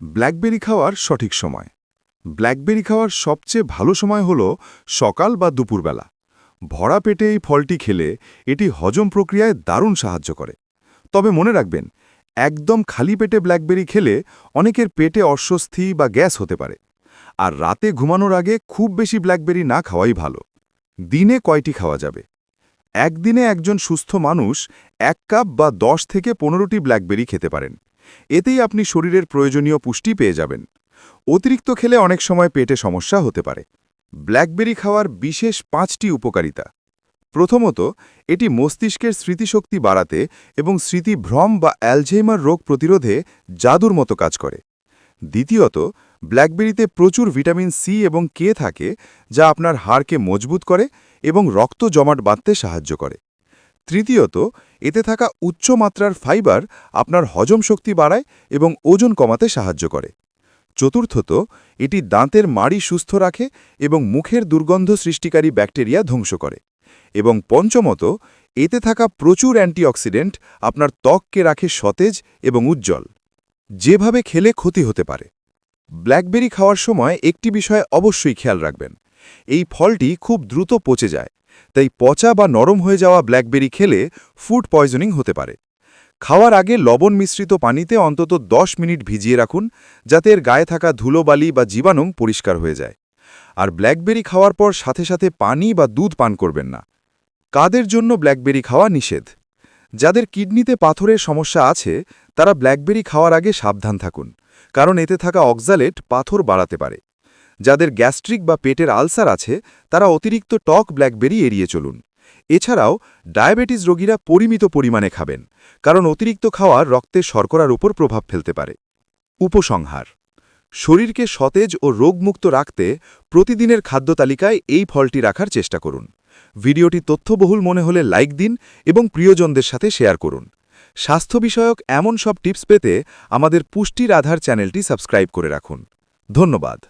Blackberry খাওয়ার সঠিক সময়। ব্ল্যাকবেরি খাওয়ার সবচেয়ে ভালো সময় হল সকাল বা দুপুরবেলা। ভরা পেটে এই ফলটি খেলে এটি হজম প্রক্রিয়ায় দারুণ সাহায্য করে। তবে মনে রাখবেন, একদম খালি পেটে ব্ল্যাকবেরি খেলে অনেকের পেটে অস্বস্তি বা গ্যাস হতে পারে। আর রাতে ঘুমানোর আগে খুব বেশি ব্ল্যাকবেরি না খাওয়াই ভালো। দিনে কয়টি খাওয়া যাবে? একদিনে একজন সুস্থ মানুষ 1 কাপ বা 10 থেকে 15টি ব্ল্যাকবেরি খেতে পারেন। এতেই আপনি শরীরের প্রয়োজনীয় পুষ্টি পেয়ে যাবেন। অতিরিক্ত খেলে অনেক সময় পেটে সমস্যা হতে পারে। ব্ল্যাকবেরি খাওয়ার বিশেষ 5টি উপকারিতা। প্রথমত, এটি মস্তিষ্কের স্মৃতিশক্তি বাড়াতে এবং স্মৃতিভ্রম বা অ্যালঝেইমার রোগ প্রতিরোধে জাদুর মতো কাজ করে। দ্বিতীয়ত, ব্ল্যাকবেরিতে প্রচুর ভিটামিন সি এবং কে থাকে, যা আপনার হাড়কে মজবুত করে এবং রক্ত জমাট বাঁধতে সাহায্য করে। তৃতীয়ত, এতে থাকা উচ্চ মাত্রার ফাইবার আপনার হজম শক্তি বাড়ায় এবং ওজন কমাতে সাহায্য করে। চতুর্থত, এটি দাঁতের মাড়ি সুস্থ রাখে এবং মুখের দুর্গন্ধ সৃষ্টিকারী ব্যাকটেরিয়া ধ্বংস করে। এবং পঞ্চমত, এতে থাকা প্রচুর অ্যান্টিঅক্সিডেন্ট আপনার ত্বককে রাখে সতেজ এবং উজ্জ্বল। যেভাবে খেলে ক্ষতি হতে পারে। ব্ল্যাকবেরি খাওয়ার সময় একটি বিষয় অবশ্যই খেয়াল রাখবেন। এই ফলটি খুব দ্রুত পচে যায়, তাই পচা বা নরম হয়ে যাওয়া ব্ল্যাকবেরি খেলে ফুড পয়জনিং হতে পারে। খাওয়ার আগে লবণ মিশ্রিত পানিতে অন্তত 10 মিনিট ভিজিয়ে রাখুন, যাতে এর গায়ে থাকা ধুলোবালি বা জীবাণু পরিষ্কার হয়ে যায়। আর ব্ল্যাকবেরি খাওয়ার পর সাথে সাথে পানি বা দুধ পান করবেন না। কাদের জন্য ব্ল্যাকবেরি খাওয়া নিষেধ? যাদের কিডনিতে পাথরের সমস্যা আছে, তারা ব্ল্যাকবেরি খাওয়ার আগে সাবধান থাকুন, কারণ এতে থাকা অক্সালেট পাথর বাড়াতে পারে। যাদের গ্যাস্ট্রিক বা পেটের আলসার আছে, তারা অতিরিক্ত টক ব্ল্যাকবেরি এড়িয়ে চলুন। এছাড়াও ডায়াবেটিস রোগীরা পরিমিত পরিমাণে খাবেন, কারণ অতিরিক্ত খাওয়া রক্তে শর্করার উপর প্রভাব ফেলতে পারে। উপসংহার: শরীরকে সতেজ ও রোগমুক্ত রাখতে প্রতিদিনের খাদ্য তালিকায় এই ফলটি রাখার চেষ্টা করুন। ভিডিওটি তথ্যবহুল মনে হলে লাইক দিন এবং প্রিয়জনদের সাথে শেয়ার করুন। স্বাস্থ্য বিষয়ক এমন সব টিপস পেতে আমাদের পুষ্টির আধার চ্যানেলটি সাবস্ক্রাইব করে রাখুন। ধন্যবাদ।